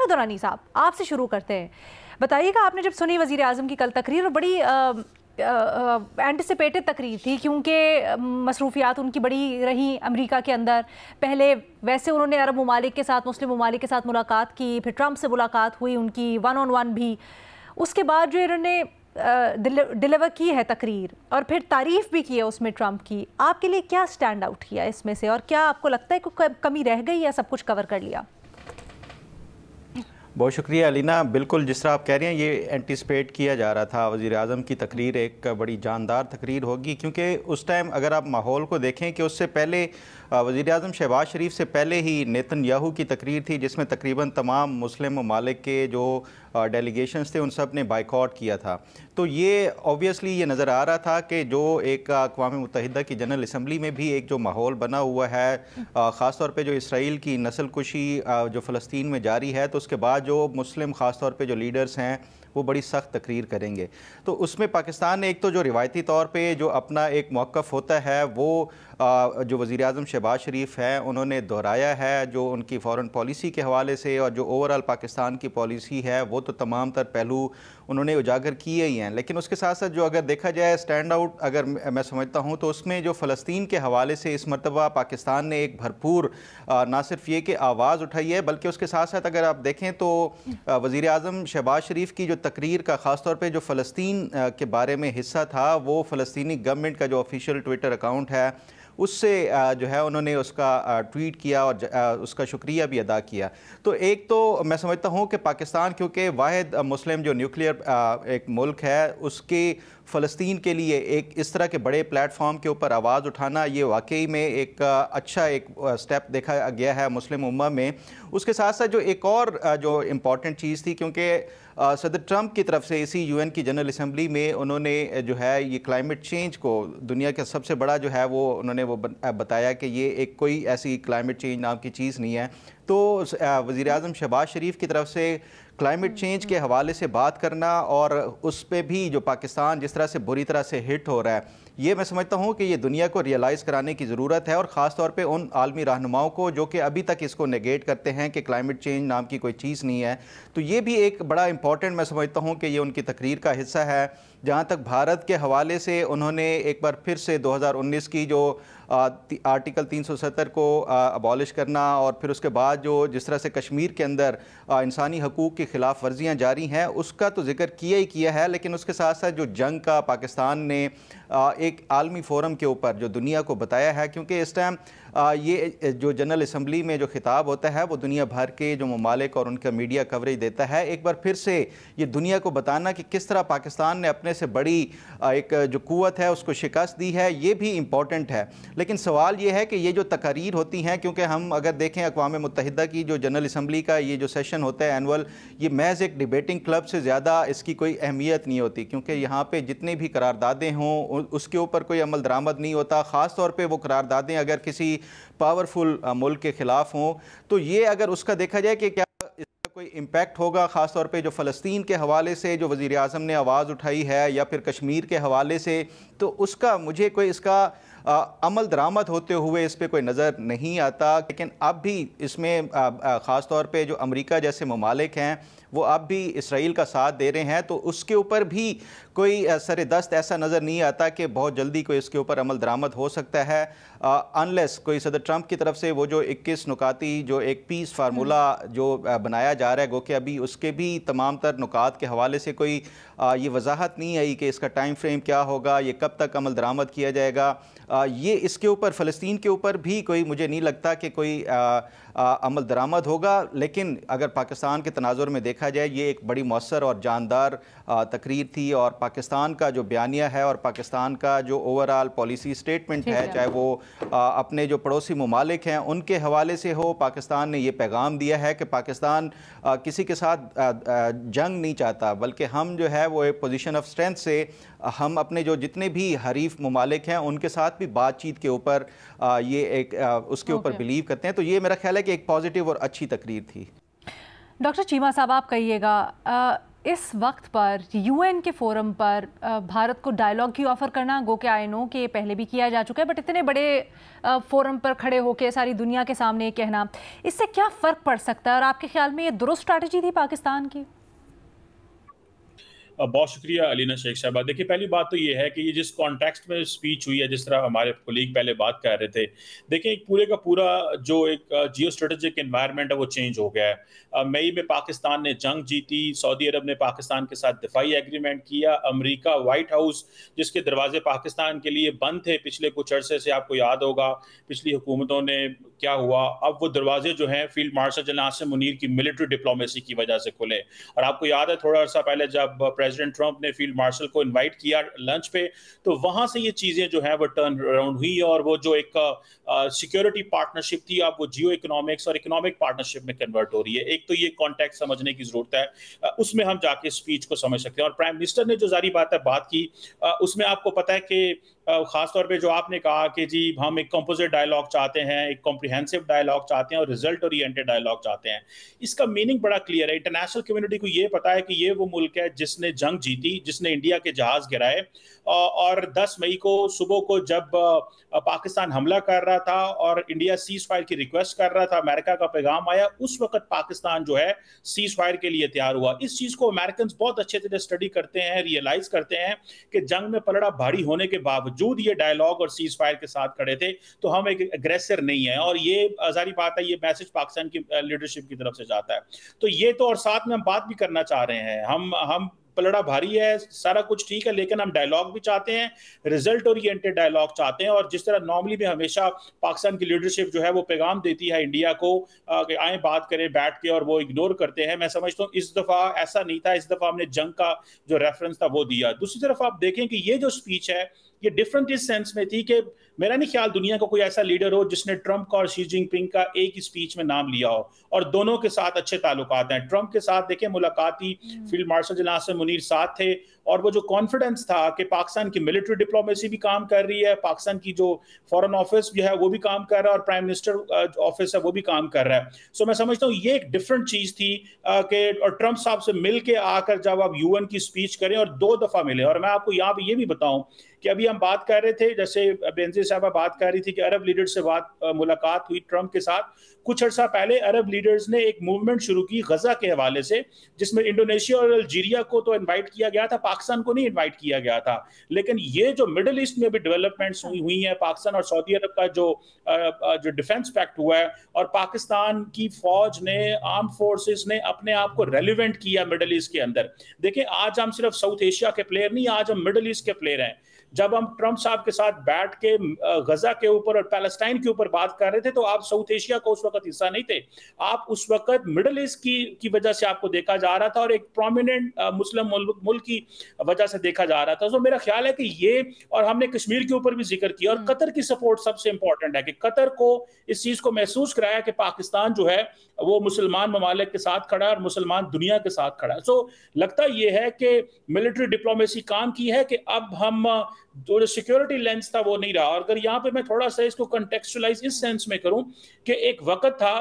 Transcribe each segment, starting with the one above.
Doctor Durrani साहब, आपसे शुरू करते हैं। बताइएगा, आपने जब सुनी वज़ीर आज़म की कल तकरीर, बड़ी एंटिसिपेटेड तकरीर थी क्योंकि मसरूफियात उनकी बड़ी रही अमेरिका के अंदर। पहले वैसे उन्होंने अरब ममालिक के साथ, मुस्लिम ममालिक के साथ मुलाकात की, फिर ट्रंप से मुलाकात हुई उनकी 1-on-1 भी। उसके बाद जो इन्होंने डिलीवर की है तकरीर और फिर तारीफ़ भी की है उसमें ट्रंप की, आपके लिए क्या स्टैंड आउट किया इसमें से, और क्या आपको लगता है कोई कमी रह गई या सब कुछ कवर कर लिया? बहुत शुक्रिया अलीना। बिल्कुल जिस तरह आप कह रहे हैं, ये एंटिसिपेट किया जा रहा था वज़ीर आज़म की तकरीर एक बड़ी जानदार तकरीर होगी, क्योंकि उस टाइम अगर आप माहौल को देखें कि उससे पहले वज़ीर आज़म शहबाज शरीफ से पहले ही नेतन्याहू की तकरीर थी, जिसमें तकरीबन तमाम मुस्लिम ममालिक के जो डेलीगेशंस थे उन सब ने बाइकआउट किया था। तो ये ऑब्वियसली ये नज़र आ रहा था कि जो एक अक़वाम मुत्तहिदा की जनरल असम्बली में भी एक जो माहौल बना हुआ है, ख़ास तौर पे जो इसराइल की नस्ल कुशी जो फ़लस्तीन में जारी है, तो उसके बाद जो मुस्लिम ख़ास तौर पे जो लीडर्स हैं वो बड़ी सख्त तकरीर करेंगे। तो उसमें पाकिस्तान ने एक तो जो रिवायती तौर पे जो अपना एक मौक़िफ़ होता है वो जो वज़ीर आज़म शहबाज शरीफ है उन्होंने दोहराया है, जो उनकी फ़ॉरेन पॉलिसी के हवाले से और जो ओवरऑल पाकिस्तान की पॉलिसी है वो तो तमाम तर पहलू उन्होंने उजागर किए ही हैं। लेकिन उसके साथ साथ जो अगर देखा जाए स्टैंड आउट अगर मैं समझता हूँ तो उसमें जो फ़लस्तीन के हवाले से इस मरतबा पाकिस्तान ने एक भरपूर ना सिर्फ ये कि आवाज़ उठाई है, बल्कि उसके साथ साथ अगर आप देखें तो वज़ीर आज़म शहबाज शरीफ की जो तकरीर का ख़ास तौर पे जो फ़लस्तीन के बारे में हिस्सा था, वो फ़लस्तीनी गवर्नमेंट का जो ऑफिशियल ट्विटर अकाउंट है उससे जो है उन्होंने उसका ट्वीट किया और उसका शुक्रिया भी अदा किया। तो एक तो मैं समझता हूँ कि पाकिस्तान क्योंकि वाहिद मुस्लिम जो न्यूक्लियर एक मुल्क है, उसके फ़लस्तीन के लिए एक इस तरह के बड़े प्लेटफॉर्म के ऊपर आवाज़ उठाना ये वाकई में एक अच्छा एक स्टेप देखा गया है मुस्लिम उम्मा में। उसके साथ साथ जो एक और जो इम्पॉर्टेंट चीज़ थी, क्योंकि सदर ट्रंप की तरफ से इसी यूएन की जनरल असम्बली में उन्होंने जो है ये क्लाइमेट चेंज को दुनिया का सबसे बड़ा जो है वो उन्होंने वो बताया कि ये एक कोई ऐसी क्लाइमेट चेंज नाम की चीज़ नहीं है। तो वज़ीर आज़म शहबाज शरीफ की तरफ से क्लाइमेट चेंज के हवाले से बात करना और उस पर भी जो पाकिस्तान जिस तरह से बुरी तरह से हिट हो रहा है, ये मैं समझता हूँ कि ये दुनिया को रियलाइज़ कराने की ज़रूरत है, और ख़ास तौर पे उन आलमी रहनुमाओं को जो कि अभी तक इसको नेगेट करते हैं कि क्लाइमेट चेंज नाम की कोई चीज़ नहीं है। तो ये भी एक बड़ा इंपॉर्टेंट मैं समझता हूँ कि ये उनकी तकरीर का हिस्सा है। जहाँ तक भारत के हवाले से उन्होंने एक बार फिर से 2019 की जो आर्टिकल 370 को अबॉलिश करना और फिर उसके बाद जो जिस तरह से कश्मीर के अंदर इंसानी हकूक़ की ख़िलाफ़ वर्जियाँ जारी हैं उसका तो जिक्र किया ही किया है, लेकिन उसके साथ साथ जो जंग का पाकिस्तान ने एक आलमी फ़ोरम के ऊपर जो दुनिया को बताया है, क्योंकि इस टाइम ये जो जनरल असम्बली में जो खिताब होता है वो दुनिया भर के जो ममालिक और उनका मीडिया कवरेज देता है, एक बार फिर से ये दुनिया को बताना कि किस तरह पाकिस्तान ने अपने से बड़ी एक जो कुव्वत है उसको शिकस्त दी है, ये भी इम्पॉर्टेंट है। लेकिन सवाल ये है कि ये जो तकारीर होती हैं, क्योंकि हम अगर देखें अक़वाम मुत्तहिदा की जो जनरल असम्बली का ये जो सेशन होता है एनुअल, ये महज एक डिबेटिंग क्लब से ज़्यादा इसकी कोई अहमियत नहीं होती, क्योंकि यहाँ पे जितने भी करारदादें हों उसके ऊपर कोई अमल दरामद नहीं होता। ख़ास तौर पे वो करारदादें अगर किसी पावरफुल मुल्क के ख़िलाफ़ हों, तो ये अगर उसका देखा जाए कि क्या इसका कोई इम्पैक्ट होगा, ख़ास तौर पे जो फ़लस्तीन के हवाले से जो वज़ीर आज़म ने आवाज़ उठाई है या फिर कश्मीर के हवाले से, तो उसका मुझे कोई इसका अमल दरामद होते हुए इस पर कोई नज़र नहीं आता। लेकिन अब भी इसमें ख़ास तौर पे जो अमेरिका जैसे ममालिक हैं वो अब भी इसराइल का साथ दे रहे हैं, तो उसके ऊपर भी कोई सर-ए-दस्त ऐसा नज़र नहीं आता कि बहुत जल्दी कोई इसके ऊपर अमल दरामद हो सकता है, अनलेस कोई सदर ट्रंप की तरफ से वो जो 21 नुकाती जो एक पीस फार्मूला जो बनाया जा रहा है, गो कि अभी उसके भी तमाम तर नुकात के हवाले से कोई ये वजाहत नहीं आई कि इसका टाइम फ्रेम क्या होगा, ये कब तक अमल दरामद किया जाएगा। ये इसके ऊपर फ़लस्तीन के ऊपर भी कोई मुझे नहीं लगता कि कोई अमल दरामद होगा। लेकिन अगर पाकिस्तान के तनाजुर में देखा जाए, ये एक बड़ी मौसर और जानदार तकरीर थी, और पाकिस्तान का जो बयानिया है और पाकिस्तान का जो ओवरऑल पॉलिसी स्टेटमेंट है, चाहे वो अपने जो पड़ोसी ममालिक हैं उनके हवाले से हो, पाकिस्तान ने ये पैगाम दिया है कि पाकिस्तान किसी के साथ जंग नहीं चाहता, बल्कि हम जो है वो एक पोजीशन ऑफ स्ट्रेंथ से हम अपने जो जितने भी हरीफ ममालिक हैं उनके साथ भी बातचीत के ऊपर ये एक उसके ऊपर बिलीव करते हैं। तो ये मेरा ख्याल है कि एक पॉजिटिव और अच्छी तकरीर थी। डॉक्टर चीमा साहब, आप कहिएगा, इस वक्त पर यूएन के फोरम पर भारत को डायलॉग की ऑफ़र करना, गो के आई नो कि ये पहले भी किया जा चुका है, बट इतने बड़े फोरम पर खड़े होकर सारी दुनिया के सामने कहना, इससे क्या फ़र्क पड़ सकता है और आपके ख्याल में ये दुरुस्त स्ट्रैटेजी थी पाकिस्तान की? बहुत शुक्रिया अलीना शेख साहबा। देखिए, पहली बात तो ये है कि ये जिस कॉन्टेक्स्ट में स्पीच हुई है, जिस तरह हमारे कोलीग पहले बात कर रहे थे, देखिए एक पूरे का पूरा जो एक जियो स्ट्रेटेजिक एनवायरनमेंट है वो चेंज हो गया है। मई में पाकिस्तान ने जंग जीती, सऊदी अरब ने पाकिस्तान के साथ दिफाई एग्रीमेंट किया, अमेरिका व्हाइट हाउस जिसके दरवाजे पाकिस्तान के लिए बंद थे पिछले कुछ अरसे से, आपको याद होगा पिछली हुकूमतों ने क्या हुआ, अब वो दरवाजे जो हैं field marshal general Asim Munir की मिलिट्री डिप्लोमेसी की वजह से खुले। और आपको याद है थोड़ा अर्सा पहले जब प्रेसिडेंट ट्रंप ने फील्ड मार्शल को इनवाइट किया लंच पे, तो वहां से ये चीजें जो है वो टर्न अराउंड हुई और वो जो एक सिक्योरिटी पार्टनरशिप थी अब वो जियो इकोनॉमिक्स और इकोनॉमिक पार्टनरशिप में कन्वर्ट हो रही है। एक तो ये कॉन्टेक्स्ट समझने की जरूरत है, उसमें हम जाके स्पीच को समझ सकते हैं। और प्राइम मिनिस्टर ने जो जारी बात की, उसमें आपको पता है कि खासतौर पे जो आपने कहा कि जी हम एक कंपोजिट डायलॉग चाहते हैं, एक कॉम्प्रिहेंसिव डायलॉग चाहते हैं और रिजल्ट ओरिएंटेड डायलॉग चाहते हैं। इसका मीनिंग बड़ा क्लियर है। इंटरनेशनल कम्युनिटी को ये पता है कि ये वो मुल्क है जिसने जंग जीती, जिसने इंडिया के जहाज गिराए, और 10 मई को सुबह को जब पाकिस्तान हमला कर रहा था और इंडिया सीज फायर की रिक्वेस्ट कर रहा था, अमेरिका का पैगाम आया, उस वक्त पाकिस्तान जो है सीज फायर के लिए तैयार हुआ। इस चीज को अमेरिकन बहुत अच्छे तरह स्टडी करते हैं, रियलाइज करते हैं कि जंग में पलड़ा भारी होने के बावजूद ये डायलॉग और सीज फायर के साथ खड़े थे, तो हम एक अग्रेसर नहीं है। और ये जारी बात है, ये मैसेज पाकिस्तान की लीडरशिप की तरफ से जाता है। तो ये तो, और साथ में हम बात भी करना चाह रहे हैं, हम पलड़ा भारी है, सारा कुछ ठीक है, लेकिन हम डायलॉग भी चाहते हैं, रिजल्ट ओरिएंटेड डायलॉग चाहते हैं। और जिस तरह नॉर्मली भी हमेशा पाकिस्तान की लीडरशिप जो है वो पैगाम देती है इंडिया को कि आए बात करें बैठ के, और वो इग्नोर करते हैं, मैं समझता हूँ इस दफा ऐसा नहीं था। इस दफा हमने जंग का जो रेफरेंस था वो दिया। दूसरी तरफ आप देखें कि ये जो स्पीच है ये डिफरेंट इस सेंस में थी कि मेरा नहीं ख्याल दुनिया का कोई ऐसा लीडर हो जिसने ट्रंप का और शी जिनपिंग का एक ही स्पीच में नाम लिया हो, और दोनों के साथ अच्छे ताल्लुकात हैं। ट्रंप के साथ देखें मुलाकात ही, field marshal general Asim Munir साथ थे, और वो जो कॉन्फिडेंस था कि पाकिस्तान की मिलिट्री डिप्लोमेसी भी काम कर रही है, पाकिस्तान की जो फॉरेन ऑफिस भी है वो भी काम कर रहा है, और प्राइम मिनिस्टर ऑफिस है वो भी काम कर रहा है। सो मैं समझता हूँ ये एक डिफरेंट चीज थी कि और ट्रंप साहब से मिल के आकर जब आप यूएन की स्पीच करें, और 2 दफा मिले। और मैं आपको यहाँ पे ये भी बताऊं कि अभी हम बात कर रहे थे, जैसे बेनजीर साहबा बात कर रही थी कि अरब लीडर से मुलाकात हुई ट्रंप के साथ। कुछ अर्सा पहले अरब लीडर्स ने एक मूवमेंट शुरू की गजा के हवाले से, जिसमें इंडोनेशिया और अल्जीरिया को तो इनवाइट किया गया था, पाकिस्तान को नहीं इनवाइट किया गया था। लेकिन ये जो मिडिल ईस्ट में भी डेवलपमेंट्स हुई हैं, पाकिस्तान और सऊदी अरब का जो डिफेंस पैक्ट हुआ है, और पाकिस्तान की फौज ने, आर्म फोर्सेस ने अपने आप को रेलिवेंट किया मिडिल ईस्ट के अंदर। देखिए आज हम सिर्फ साउथ एशिया के प्लेयर नहीं, आज हम मिडिल ईस्ट के प्लेयर हैं। जब हम ट्रंप साहब के साथ बैठ के गजा के ऊपर और पैलेस्टाइन के ऊपर बात कर रहे थे, तो आप साउथ एशिया का उस वक्त हिस्सा नहीं थे, आप उस वक्त मिडिल ईस्ट की वजह से आपको देखा जा रहा था, और एक प्रोमिनेंट मुस्लिम मुल्क की वजह से देखा जा रहा था। तो मेरा ख्याल है कि ये, और हमने कश्मीर के ऊपर भी जिक्र किया, और कतर की सपोर्ट सबसे इंपॉर्टेंट है कि कतर को इस चीज को महसूस कराया कि पाकिस्तान जो है वो मुसलमान ममालिक के साथ खड़ा है और मुसलमान दुनिया के साथ खड़ा है। सो लगता यह है कि मिलिट्री डिप्लोमेसी काम की है कि अब हम जो सिक्योरिटी लेंस था वो नहीं रहा। और अगर यहाँ पे मैं थोड़ा सा इसको कंटेक्चुअलाइज इस सेंस में करूं कि एक वक्त था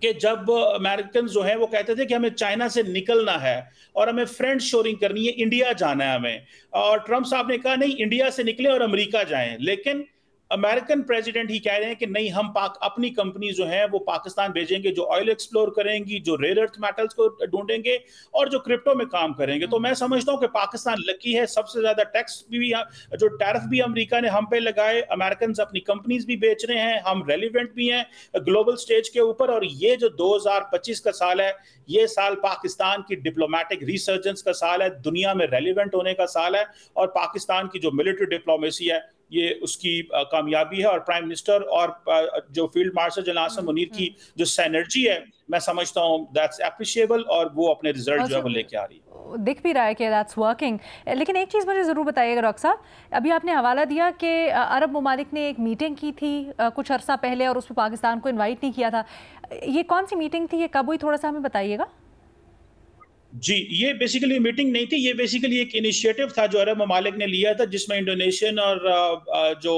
कि जब अमेरिकन जो है वो कहते थे कि हमें चाइना से निकलना है और हमें फ्रेंड शोरिंग करनी है, इंडिया जाना है हमें, और ट्रंप साहब ने कहा नहीं, इंडिया से निकले और अमेरिका जाएं। लेकिन अमेरिकन प्रेसिडेंट ही कह रहे हैं कि नहीं, हम अपनी कंपनी जो है वो पाकिस्तान भेजेंगे, जो ऑयल एक्सप्लोर करेंगी, जो रेयर अर्थ मेटल्स को ढूंढेंगे और जो क्रिप्टो में काम करेंगे। तो मैं समझता हूं कि पाकिस्तान लकी है, सबसे ज्यादा टैक्स भी जो टैरिफ भी अमेरिका ने हम पे लगाए, अमेरिकन अपनी कंपनीज भी बेच रहे हैं, हम रेलिवेंट भी हैं ग्लोबल स्टेज के ऊपर। और ये जो 2025 का साल है, ये साल पाकिस्तान की डिप्लोमेटिक रिसर्जेंस का साल है, दुनिया में रेलिवेंट होने का साल है, और पाकिस्तान की जो मिलिट्री डिप्लोमेसी है ये उसकी कामयाबी है। और प्राइम मिनिस्टर और जो field marshal general Asim Munir की जो सिनर्जी है, मैं समझता हूं दैट्स एप्रिशिएबल, और वो अपने रिजल्ट जो है वो लेके आ रही है, दिख भी रहा है कि दैट्स वर्किंग। लेकिन एक चीज़ मुझे ज़रूर बताइएगा डॉक्टर साहब, अभी आपने हवाला दिया कि अरब ममालिक ने एक मीटिंग की थी कुछ अरसा पहले और उसमें पाकिस्तान को इन्वाइट नहीं किया था। ये कौन सी मीटिंग थी, ये कब हुई, थोड़ा सा हमें बताइएगा। जी, ये बेसिकली मीटिंग नहीं थी, ये बेसिकली एक इनिशिएटिव था जो अरब ममालिक ने लिया था, जिसमें इंडोनेशियन और जो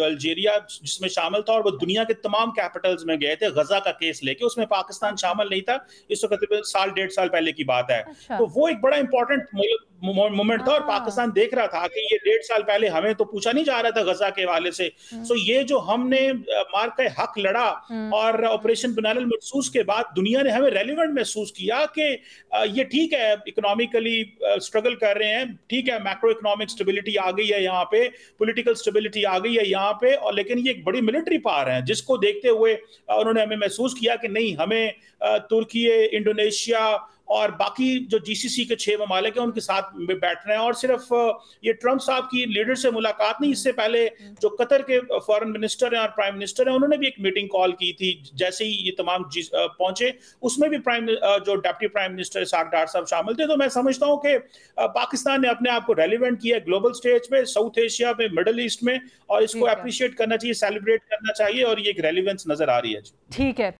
अल्जीरिया जिसमें शामिल था, और वो दुनिया के तमाम कैपिटल्स में गए थे गजा का केस लेके। उसमें पाकिस्तान शामिल नहीं था। इस वक्त तकरीबन साल 1.5 साल पहले की बात है। अच्छा। तो वो एक बड़ा इंपॉर्टेंट मोमेंट था, और पाकिस्तान देख रहा था कि ये 1.5 साल पहले हमें तो पूछा नहीं जा रहा था गजा के हवाले से। सो ये जो हमने मार का हक लड़ा और ऑपरेशन बनाना महसूस के बाद दुनिया ने हमें रेलिवेंट महसूस किया कि ये ठीक है, इकोनॉमिकली स्ट्रगल कर रहे हैं, ठीक है, मैक्रो इकोनॉमिक स्टेबिलिटी आ गई है यहाँ पे, पॉलिटिकल स्टेबिलिटी आ गई है यहाँ पे, और लेकिन ये एक बड़ी मिलिट्री पावर है, जिसको देखते हुए उन्होंने हमें महसूस किया कि नहीं, हमें तुर्की, इंडोनेशिया और बाकी जो जीसीसी के 6 ममालिक हैं उनके साथ में बैठना है। और सिर्फ ये ट्रंप साहब की लीडर से मुलाकात नहीं, इससे पहले जो कतर के फॉरेन मिनिस्टर हैं और प्राइम मिनिस्टर हैं, उन्होंने भी एक मीटिंग कॉल की थी जैसे ही ये तमाम पहुंचे। उसमें भी जो डिप्टी प्राइम मिनिस्टर इसाक डार साहब शामिल थे। तो मैं समझता हूं कि पाकिस्तान ने अपने आप को रेलिवेंट किया ग्लोबल स्टेज पे, साउथ एशिया में, मिडल ईस्ट में, और इसको अप्रिशिएट करना चाहिए, सेलिब्रेट करना चाहिए, और ये एक रेलिवेंस नजर आ रही है। ठीक है।